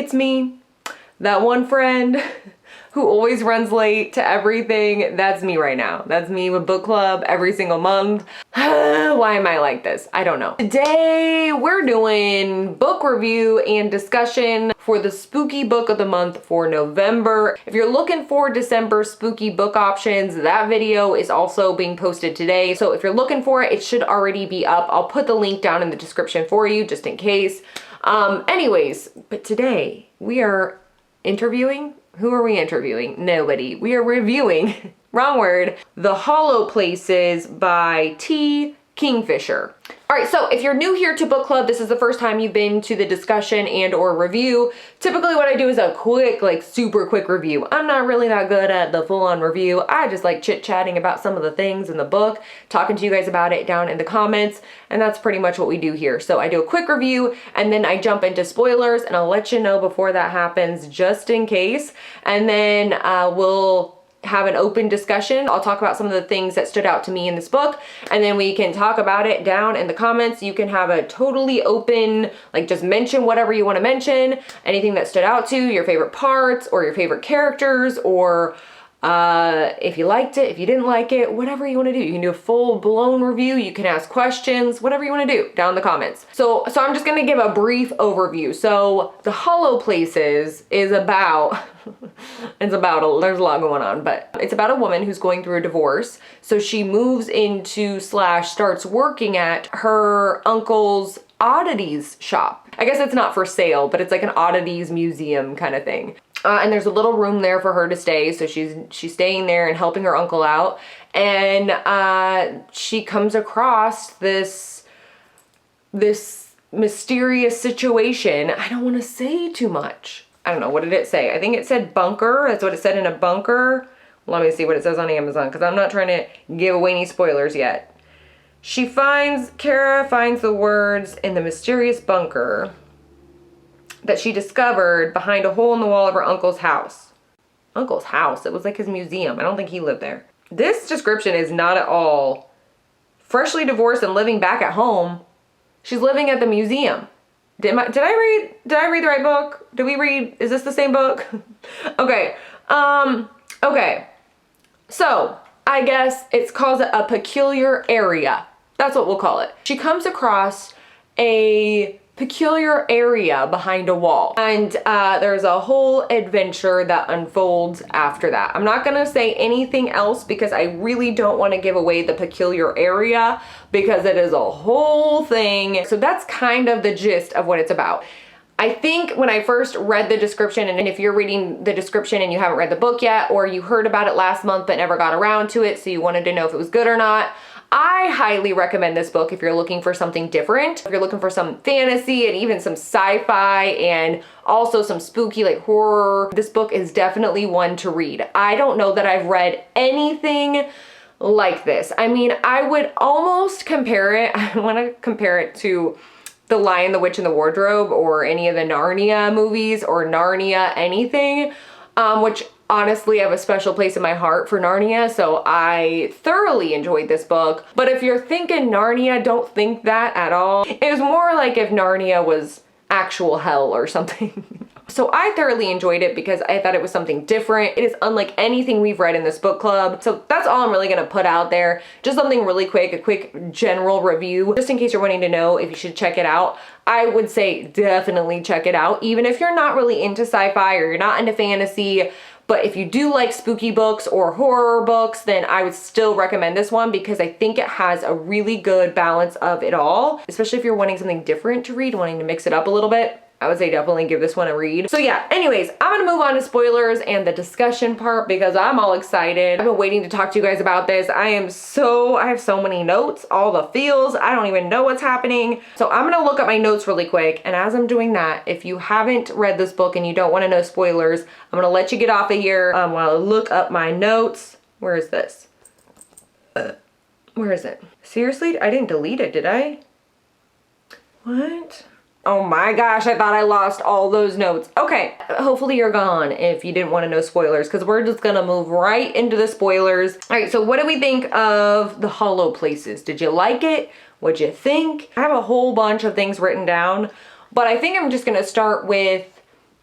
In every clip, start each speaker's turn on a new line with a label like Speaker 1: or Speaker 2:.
Speaker 1: It's me, that one friend who always runs late to everything. That's me right now. That's me with book club every single month. Why am I like this? I don't know. Today we're doing book review and discussion for the spooky book of the month for November. If you're looking for December spooky book options, that video is also being posted today. So if you're looking for it, it should already be up. I'll put the link down in the description for you just in case. Anyways, but today we are interviewing. Who are we interviewing? Nobody. We are reviewing, wrong word, The Hollow Places by Kingfisher. All right, so if you're new here to book club, this is the first time you've been to the discussion and or review. Typically what I do is a quick, like super quick review. I'm not really that good at the full-on review. I just like chit-chatting about some of the things in the book, talking to you guys about it down in the comments, and that's pretty much what we do here. So I do a quick review and then I jump into spoilers, and I'll let you know before that happens just in case. And then we'll have an open discussion. I'll talk about some of the things that stood out to me in this book, and then we can talk about it down in the comments. You can have a totally open, like just mention whatever you want to mention, anything that stood out to you, your favorite parts or your favorite characters, or if you liked it, if you didn't like it, whatever you want to do. You can do a full-blown review, you can ask questions, whatever you want to do down in the comments. So I'm just going to give a brief overview. So The Hollow Places is about there's a lot going on, but it's about a woman who's going through a divorce. So she moves into / starts working at her uncle's oddities shop. I guess it's not for sale, but it's like an oddities museum kind of thing. And there's a little room there for her to stay, so she's staying there and helping her uncle out. And she comes across this mysterious situation. I don't want to say too much. I don't know, what did it say? I think it said bunker. That's what it said in a bunker. Let me see what it says on Amazon, because I'm not trying to give away any spoilers yet. Kara finds the words in the mysterious bunker that she discovered behind a hole in the wall of her uncle's house. Uncle's house? It was like his museum. I don't think he lived there. This description is not at all freshly divorced and living back at home. She's living at the museum. Did I read the right book? Is this the same book? Okay. Okay. So I guess it's called a peculiar area. That's what we'll call it. She comes across a peculiar area behind a wall, and there's a whole adventure that unfolds after that. I'm not gonna say anything else because I really don't want to give away the peculiar area, because it is a whole thing. So that's kind of the gist of what it's about. I think when I first read the description, and if you're reading the description and you haven't read the book yet, or you heard about it last month but never got around to it, so you wanted to know if it was good or not, I highly recommend this book if you're looking for something different. If you're looking for some fantasy and even some sci-fi and also some spooky like horror, this book is definitely one to read. I don't know that I've read anything like this. I mean, I would almost compare it, I want to compare it to The Lion, the Witch, and the Wardrobe, or any of the Narnia movies, or Narnia anything, which honestly I have a special place in my heart for Narnia, so I thoroughly enjoyed this book. But if you're thinking Narnia, don't think that at all. It was more like if Narnia was actual hell or something. So I thoroughly enjoyed it because I thought it was something different. It is unlike anything we've read in this book club. So that's all I'm really gonna put out there. Just something really quick, a quick general review, just in case you're wanting to know if you should check it out. I would say definitely check it out, even if you're not really into sci-fi or you're not into fantasy. But if you do like spooky books or horror books, then I would still recommend this one, because I think it has a really good balance of it all, especially if you're wanting something different to read, wanting to mix it up a little bit. I would say definitely give this one a read. So yeah, anyways, I'm gonna move on to spoilers and the discussion part because I'm all excited. I've been waiting to talk to you guys about this. I have so many notes, all the feels. I don't even know what's happening. So I'm gonna look at my notes really quick. And as I'm doing that, if you haven't read this book and you don't wanna know spoilers, I'm gonna let you get off of here while I look up my notes. Where is this? Where is it? Seriously? I didn't delete it, did I? What? Oh my gosh, I thought I lost all those notes. Okay, hopefully you're gone if you didn't want to know spoilers, because we're just gonna move right into the spoilers. All right, so what do we think of The Hollow Places? Did you like it? What'd you think? I have a whole bunch of things written down, but I think I'm just gonna start with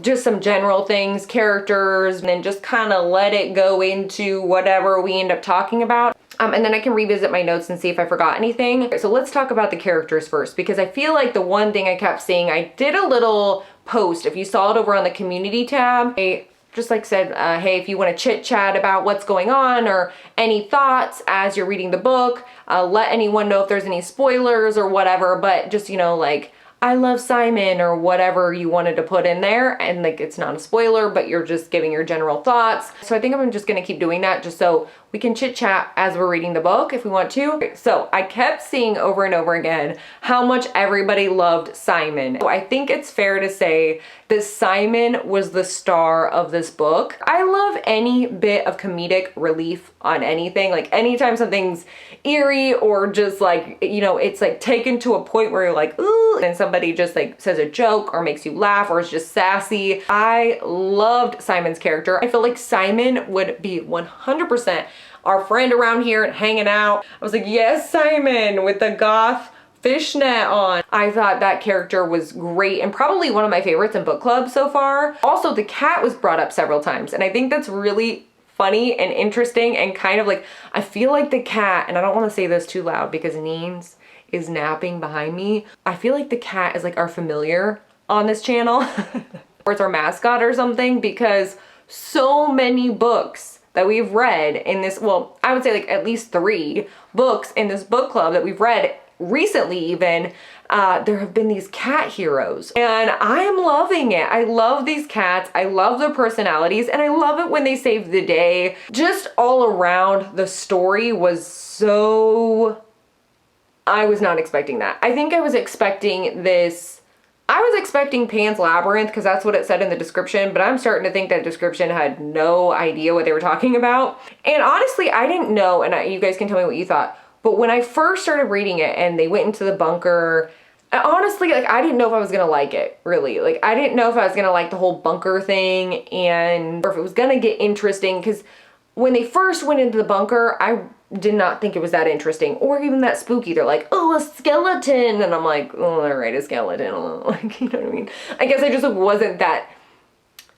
Speaker 1: just some general things, characters, and then just kind of let it go into whatever we end up talking about. And then I can revisit my notes and see if I forgot anything. So let's talk about the characters first, because I feel like the one thing I kept seeing, I did a little post, if you saw it over on the community tab, I just like said, hey, if you want to chit chat about what's going on or any thoughts as you're reading the book, let anyone know if there's any spoilers or whatever, but just, you know, like, I love Simon or whatever you wanted to put in there, and like it's not a spoiler, but you're just giving your general thoughts. So I think I'm just gonna keep doing that just so we can chit chat as we're reading the book if we want to. So I kept seeing over and over again how much everybody loved Simon. So I think it's fair to say that Simon was the star of this book. I love any bit of comedic relief on anything. Like anytime something's eerie or just like, you know, it's like taken to a point where you're like, ooh, and somebody just like says a joke or makes you laugh or is just sassy. I loved Simon's character. I feel like Simon would be 100% our friend around here and hanging out. I was like, yes, Simon, with the goth fishnet on. I thought that character was great and probably one of my favorites in book club so far. Also, the cat was brought up several times, and I think that's really funny and interesting and kind of like, I feel like the cat, and I don't want to say this too loud because Neens is napping behind me. I feel like the cat is like our familiar on this channel or it's our mascot or something, because so many books that we've read in this, well, I would say like at least 3 books in this book club that we've read recently even, there have been these cat heroes and I am loving it. I love these cats. I love their personalities and I love it when they save the day. Just all around the story was so, I was not expecting that. I think I was expecting this, I was expecting Pan's Labyrinth because that's what it said in the description, but I'm starting to think that description had no idea what they were talking about. And honestly, I didn't know, and you guys can tell me what you thought, but when I first started reading it and they went into the bunker, honestly, like I didn't know if I was gonna like it, really. Like I didn't know if I was gonna like the whole bunker thing and or if it was gonna get interesting, because when they first went into the bunker, I did not think it was that interesting or even that spooky. They're like, oh, a skeleton. And I'm like, oh, all right, a skeleton. Like, you know what I mean? I guess I just wasn't that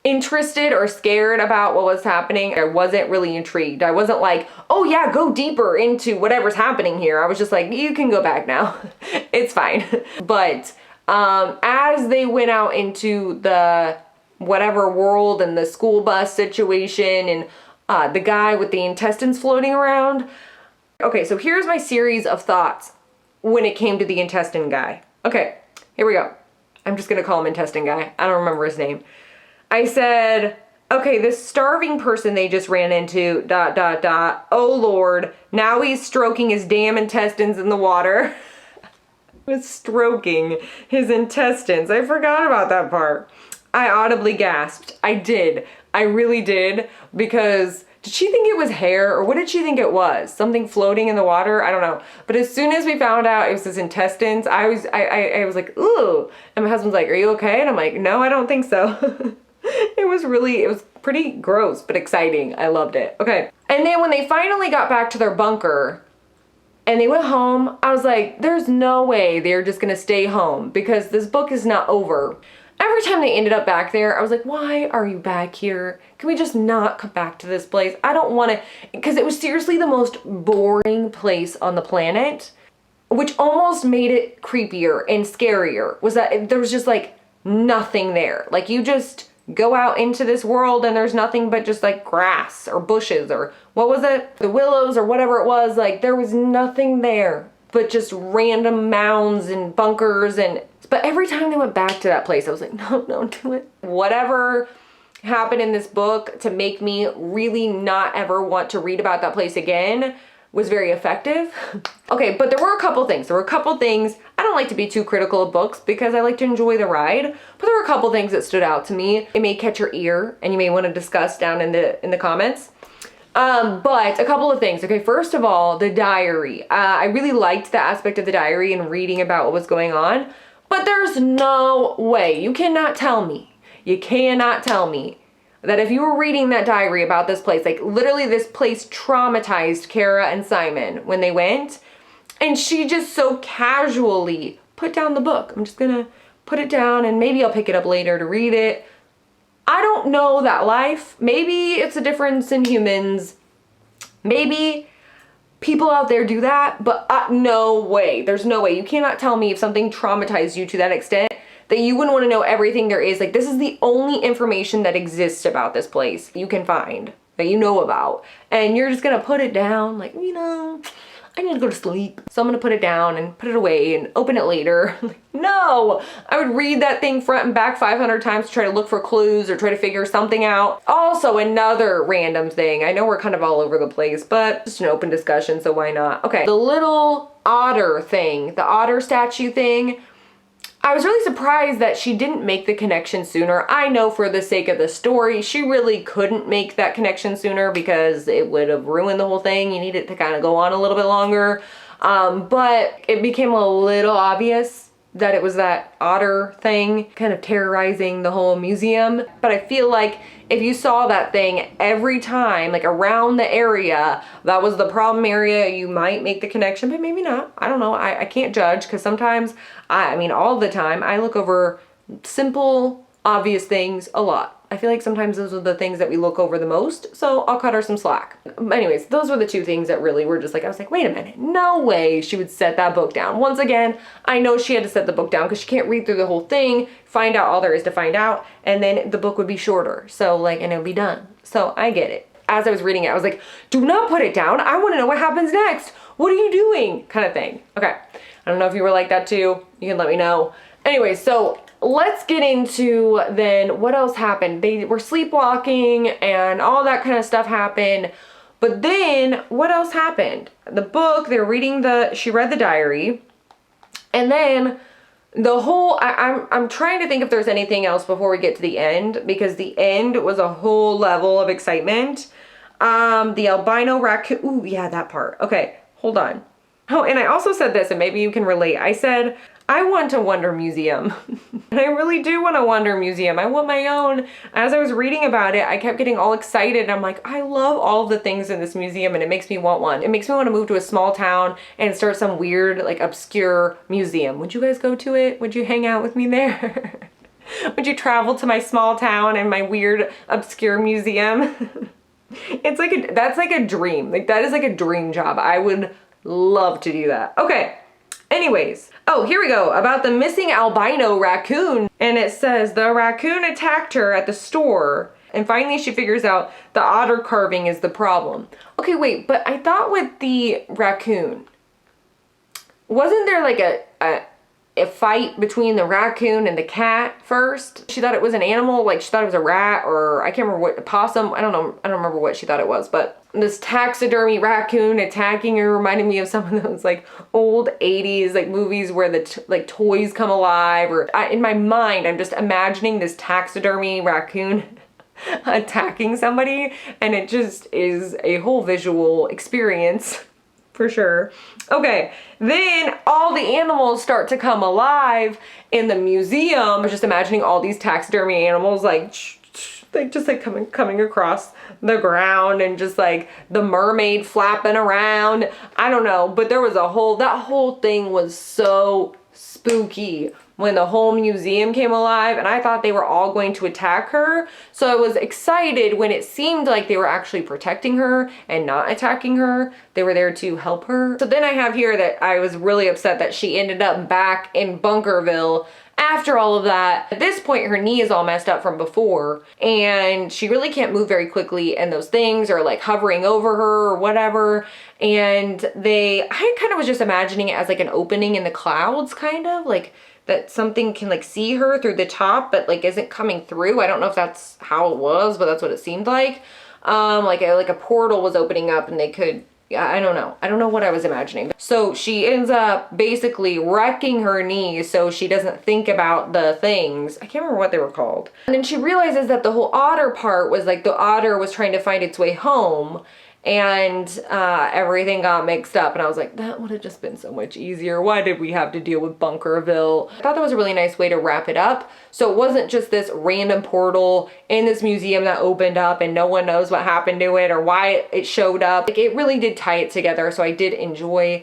Speaker 1: interested or scared about what was happening. I wasn't really intrigued. I wasn't like, oh yeah, go deeper into whatever's happening here. I was just like, you can go back now. It's fine. But as they went out into the whatever world and the school bus situation and the guy with the intestines floating around. Okay, so here's my series of thoughts when it came to the intestine guy. Okay, here we go. I'm just gonna call him intestine guy. I don't remember his name. I said, okay, this starving person they just ran into, ... Oh Lord, now he's stroking his damn intestines in the water. He was stroking his intestines. I forgot about that part. I audibly gasped. I did. I really did, because did she think it was hair or what did she think it was? Something floating in the water? I don't know. But as soon as we found out it was his intestines, I was like, ooh. And my husband's like, are you okay? And I'm like, no, I don't think so. It was pretty gross, but exciting. I loved it. Okay. And then when they finally got back to their bunker and they went home, I was like, there's no way they're just gonna stay home because this book is not over. Every time they ended up back there, I was like, why are you back here? Can we just not come back to this place? I don't want to, because it was seriously the most boring place on the planet, which almost made it creepier and scarier, was that there was just like nothing there. Like you just go out into this world and there's nothing but just like grass or bushes or what was it? The willows or whatever it was. Like there was nothing there but just random mounds and bunkers and but every time they went back to that place, I was like, no, don't do it. Whatever happened in this book to make me really not ever want to read about that place again was very effective. Okay, but there were a couple things. I don't like to be too critical of books because I like to enjoy the ride, but there were a couple things that stood out to me. It may catch your ear and you may want to discuss down in the comments. But a couple of things. Okay, first of all, the diary. I really liked the aspect of the diary and reading about what was going on. But there's no way, you cannot tell me that if you were reading that diary about this place, like literally this place traumatized Kara and Simon when they went, and she just so casually put down the book. I'm just gonna put it down and maybe I'll pick it up later to read it. I don't know that life. Maybe it's a difference in humans. Maybe people out there do that, but no way. There's no way. You cannot tell me if something traumatized you to that extent that you wouldn't want to know everything there is. Like, this is the only information that exists about this place you can find, that you know about. And you're just gonna put it down, like, you know, I need to go to sleep. So I'm gonna put it down and put it away and open it later. Like, no, I would read that thing front and back 500 times to try to look for clues or try to figure something out. Also, another random thing. I know we're kind of all over the place, but just an open discussion, so why not? Okay, the little otter thing, the otter statue thing, I was really surprised that she didn't make the connection sooner. I know for the sake of the story, she really couldn't make that connection sooner because it would have ruined the whole thing. You need it to kind of go on a little bit longer. But it became a little obvious that it was that otter thing kind of terrorizing the whole museum. But I feel like if you saw that thing every time, like around the area, that was the problem area, you might make the connection, but maybe not. I don't know. I can't judge because sometimes, I mean, all the time, I look over simple, obvious things a lot. I feel like sometimes those are the things that we look over the most, so I'll cut her some slack. Anyways, those were the two things that really were just like, I was like, wait a minute, no way she would set that book down. Once again, I know she had to set the book down because she can't read through the whole thing, find out all there is to find out, and then the book would be shorter. So like, and it'll be done. So I get it. As I was reading it, I was like, do not put it down. I want to know what happens next. What are you doing? Kind of thing. Okay. I don't know if you were like that too. You can let me know. Anyway, so let's get into then what else happened. They were sleepwalking and all that kind of stuff happened. But then what else happened? The book, they were reading she read the diary. And then the whole, I'm trying to think if there's anything else before we get to the end, because the end was a whole level of excitement. The albino raccoon, ooh, yeah, that part. Okay, hold on. Oh, and I also said this, and maybe you can relate. I said, I want a Wonder Museum. And I really do want a Wonder Museum. I want my own. As I was reading about it, I kept getting all excited. I'm like, I love all the things in this museum, and it makes me want one. It makes me want to move to a small town and start some weird, like, obscure museum. Would you guys go to it? Would you hang out with me there? Would you travel to my small town and my weird, obscure museum? It's like that's like a dream. Like, that is like a dream job. I would love to do that. Okay. Anyways, oh, here we go, about the missing albino raccoon. And it says, the raccoon attacked her at the store, and finally she figures out the otter carving is the problem. Okay, wait, but I thought with the raccoon, wasn't there like a fight between the raccoon and the cat first? She thought it was an animal, like she thought it was a rat, or I can't remember what, a possum, I don't know, I don't remember what she thought it was, but this taxidermy raccoon attacking her reminded me of some of those like old 80s like movies where the like toys come alive, or in my mind I'm just imagining this taxidermy raccoon attacking somebody, and it just is a whole visual experience for sure. Okay, then all the animals start to come alive in the museum. I was just imagining all these taxidermy animals like just like coming across the ground, and just like the mermaid flapping around. I don't know, but there was that whole thing was so spooky when the whole museum came alive, and I thought they were all going to attack her. So I was excited when it seemed like they were actually protecting her and not attacking her. They were there to help her. So then I have here that I was really upset that she ended up back in Bunkerville after all of that. At this point, her knee is all messed up from before, and she really can't move very quickly, and those things are like hovering over her or whatever. And I kind of was just imagining it as like an opening in the clouds, kind of like that something can like see her through the top, but like isn't coming through. I don't know if that's how it was, but that's what it seemed like. Like a portal was opening up, and they could, I don't know. I don't know what I was imagining. So she ends up basically wrecking her knee so she doesn't think about the things. I can't remember what they were called. And then she realizes that the whole otter part was like the otter was trying to find its way home, and everything got mixed up, and I was like, that would have just been so much easier. Why did we have to deal with Bunkerville? I thought that was a really nice way to wrap it up. So it wasn't just this random portal in this museum that opened up and no one knows what happened to it or why it showed up. Like, it really did tie it together, so I did enjoy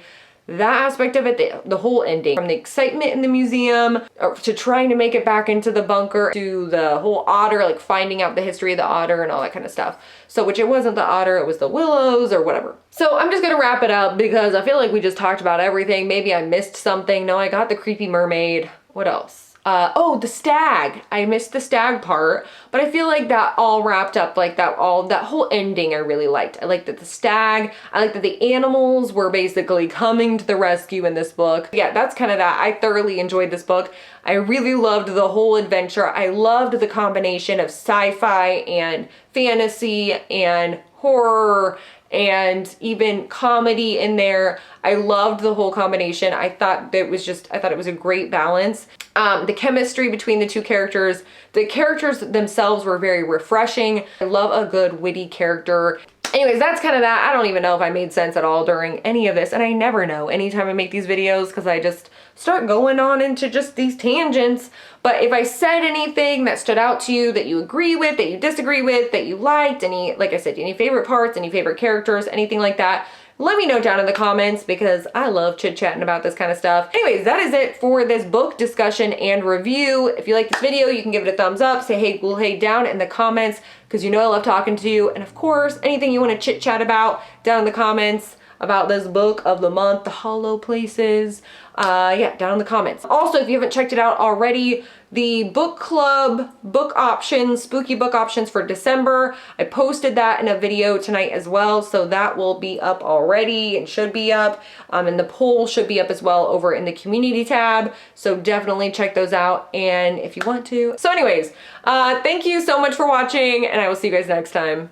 Speaker 1: that aspect of it, the whole ending, from the excitement in the museum to trying to make it back into the bunker, to the whole otter, like finding out the history of the otter and all that kind of stuff. So, which it wasn't the otter, it was the willows or whatever. So I'm just gonna wrap it up because I feel like we just talked about everything. Maybe I missed something. No, I got the creepy mermaid. What else? Oh, the stag. I missed the stag part, but I feel like that all wrapped up, like that whole ending I really liked. I liked that the stag, I liked that the animals were basically coming to the rescue in this book. Yeah, that's kind of that. I thoroughly enjoyed this book. I really loved the whole adventure. I loved the combination of sci-fi and fantasy and horror and even comedy in there. I loved the whole combination. I thought it was a great balance. The chemistry between the two characters, the characters themselves were very refreshing. I love a good witty character. Anyways, that's kind of that. I don't even know if I made sense at all during any of this, and I never know anytime I make these videos because I just start going on into just these tangents. But if I said anything that stood out to you, that you agree with, that you disagree with, that you liked, any, like I said, any favorite parts, any favorite characters, anything like that, let me know down in the comments because I love chit-chatting about this kind of stuff. Anyways, that is it for this book discussion and review. If you like this video, you can give it a thumbs up, say hey, cool, hey down in the comments because you know I love talking to you. And of course, anything you want to chit-chat about down in the comments about this book of the month, The Hollow Places, yeah, down in the comments. Also, if you haven't checked it out already, the book club book options, spooky book options for December, I posted that in a video tonight as well, so that will be up already and should be up, and the poll should be up as well over in the community tab, so definitely check those out and if you want to. So anyways, thank you so much for watching and I will see you guys next time.